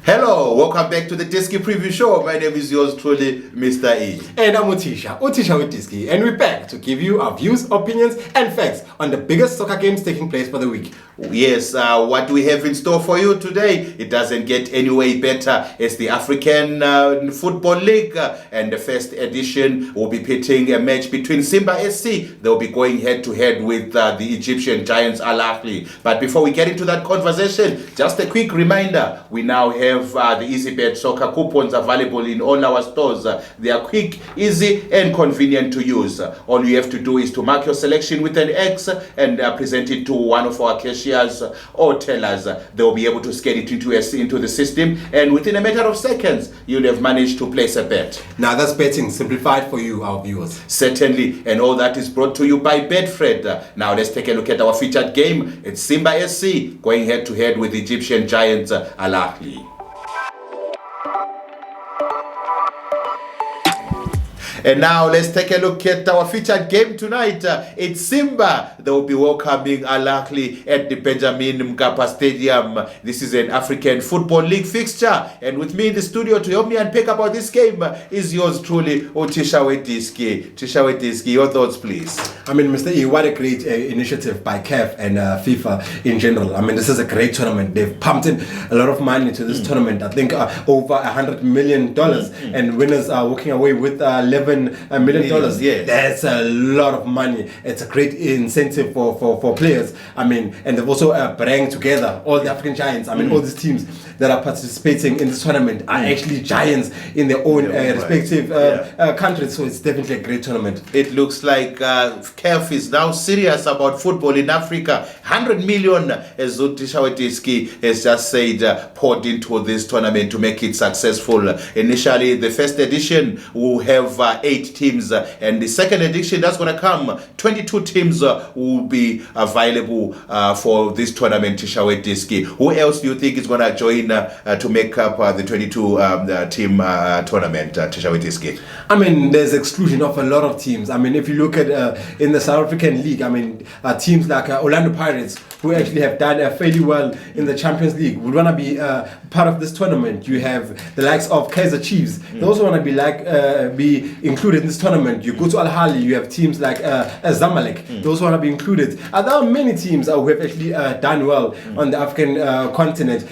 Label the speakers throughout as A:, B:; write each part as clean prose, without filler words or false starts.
A: Hello, welcome back to the Diski preview show. My name is yours truly, Mr. E.
B: And I'm uThisha weDiski, and we're back to give you our views, opinions, and facts on the biggest soccer games taking place for the week.
A: Yes, what we have in store for you today, it doesn't get any way better. It's the African Football League, and the first edition will be pitting a match between Simba SC. They'll be going head-to-head with the Egyptian giants Ahly. But before we get into that conversation, just a quick reminder, we now have the EasyBet soccer coupons available in all our stores. They are quick, easy, and convenient to use. All you have to do is to mark your selection with an X and present it to one of our cashiers or tellers. They'll be able to scan it into the system, and within a matter of seconds, you'll have managed to place a bet.
B: Now that's betting simplified for you, our viewers.
A: Certainly, and all that is brought to you by Betfred. Now let's take a look at our featured game. It's Simba SC going head-to-head with Egyptian giants Ahly. And now let's take a look at our featured game tonight. It's Simba. They will be welcoming Ahly at the Benjamin Mkapa Stadium. This is an African Football League fixture. And with me in the studio to help me unpack about this game is yours truly, uThisha weDiski. uThisha weDiski, your thoughts please.
B: I mean, Mr. E, what a great initiative by CAF and FIFA in general. I mean, this is a great tournament. They've pumped in a lot of money into this tournament. I think over $100 million. And winners are walking away with $11 million.
A: Yes.
B: That's a lot of money. It's a great incentive for players. I mean, and they've also bring together all the African giants. I mean, all these teams that are participating in this tournament are actually giants in their own respective countries. So it's definitely a great tournament.
A: It looks like CAF is now serious about football in Africa. 100 million, as uThisha weDiski has just said, poured into this tournament to make it successful. Initially, the first edition will have 8 teams, and the second edition that's going to come, 22 teams will be available for this tournament. uThisha weDiski, who else do you think is going to join to make up the 22 team tournament? uThisha weDiski.
B: I mean, there's exclusion of a lot of teams. I mean, if you look at in the South African League, I mean, teams like Orlando Pirates, who actually have done fairly well in the Champions League, would want to be part of this tournament. You have the likes of Kaizer Chiefs. They also want to be included in this tournament. You go to Ahly, you have teams like Zamalek. Those want to be included. There are many teams who have actually done well on the African continent.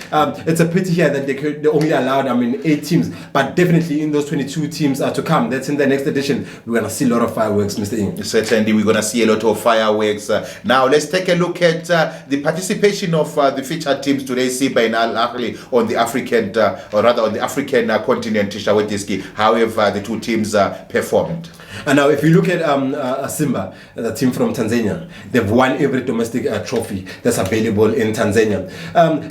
B: It's a pity here that they only allowed, 8 teams. But definitely in those 22 teams to come, that's in the next edition, we're going to see a lot of fireworks, Mr. Ing.
A: Certainly, we're going to see a lot of fireworks. Now, let's take a look at the participation of the featured teams today, Simba and Ahly, on the African, or rather on the African continent, uThisha weDiski. However, the two teams performed.
B: And now, if you look at Simba, the team from Tanzania, they've won every domestic trophy that's available in Tanzania.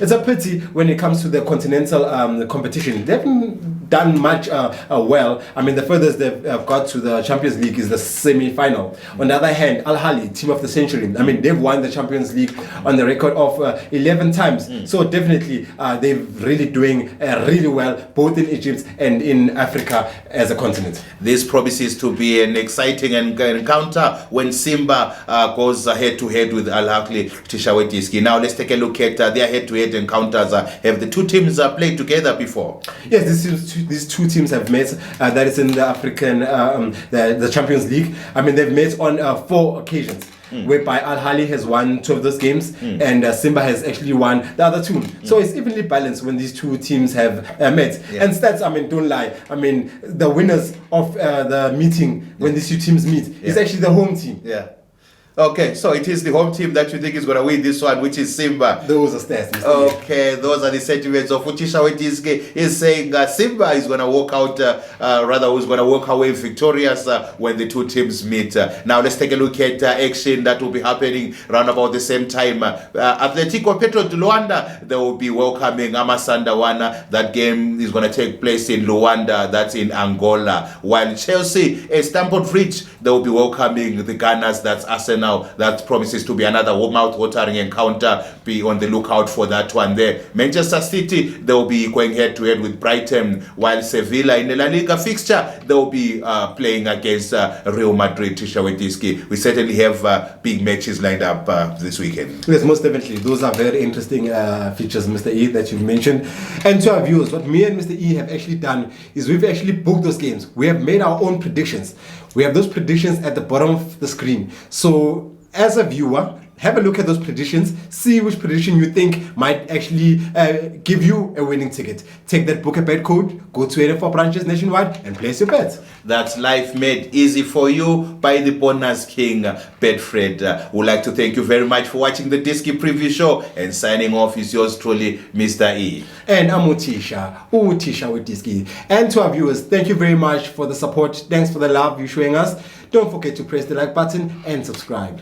B: It's a pity when it comes to the continental competition. They haven't done much well. I mean, the furthest they've got to the Champions League is the semi-final. On the other hand, Ahly, team of the century, I mean, they've won the Champions League on the record of 11 times. So definitely, they're really doing really well, both in Egypt and in Africa as a continent.
A: This promises to be an exciting encounter when Simba goes head-to-head with Ahly. uThisha weDiski. Now let's take a look at their head-to-head encounters. Have the two teams played together before?
B: Yes, these two teams have met. That is in the African, the Champions League. I mean, they've met on 4 occasions. Whereby Ahly has won 2 of those games and Simba has actually won the other 2. So it's evenly balanced when these two teams have met. And stats, I mean, don't lie. I mean, the winners of the meeting when these two teams meet is actually the home team.
A: Yeah. Okay, so it is the home team that you think is going to win this one, which is Simba.
B: Those are stats.
A: Okay, those are the sentiments of uThisha weDiski. Is saying Simba is going to walk out, who's going to walk away victorious when the two teams meet. Now let's take a look at action that will be happening around about the same time. Atletico Petro de Luanda, they will be welcoming Amasandawana. That game is going to take place in Luanda, that's in Angola. While Chelsea, Stamford Bridge, they will be welcoming the Gunners, that's Arsenal. Arsenal. That promises to be another mouth-watering encounter. Be on the lookout for that one there. Manchester City, they'll be going head-to-head with Brighton, while Sevilla in the La Liga fixture, they'll be playing against Real Madrid. uThisha weDiski. We certainly have big matches lined up this weekend.
B: Yes, most definitely. Those are very interesting features, Mr. E, that you've mentioned. And to our viewers, what me and Mr. E have actually done is we've actually booked those games. We have made our own predictions. We have those predictions at the bottom of the screen. So as a viewer, have a look at those predictions, see which prediction you think might actually give you a winning ticket. Take that book a bet code, go to 84 branches nationwide and place your bet.
A: That's life made easy for you by the bonus king, Betfred. Would like to thank you very much for watching the Diski preview show, and signing off is yours truly, Mr. E.
B: And I'm uThisha weDiski. And to our viewers, thank you very much for the support. Thanks for the love you're showing us. Don't forget to press the like button and subscribe.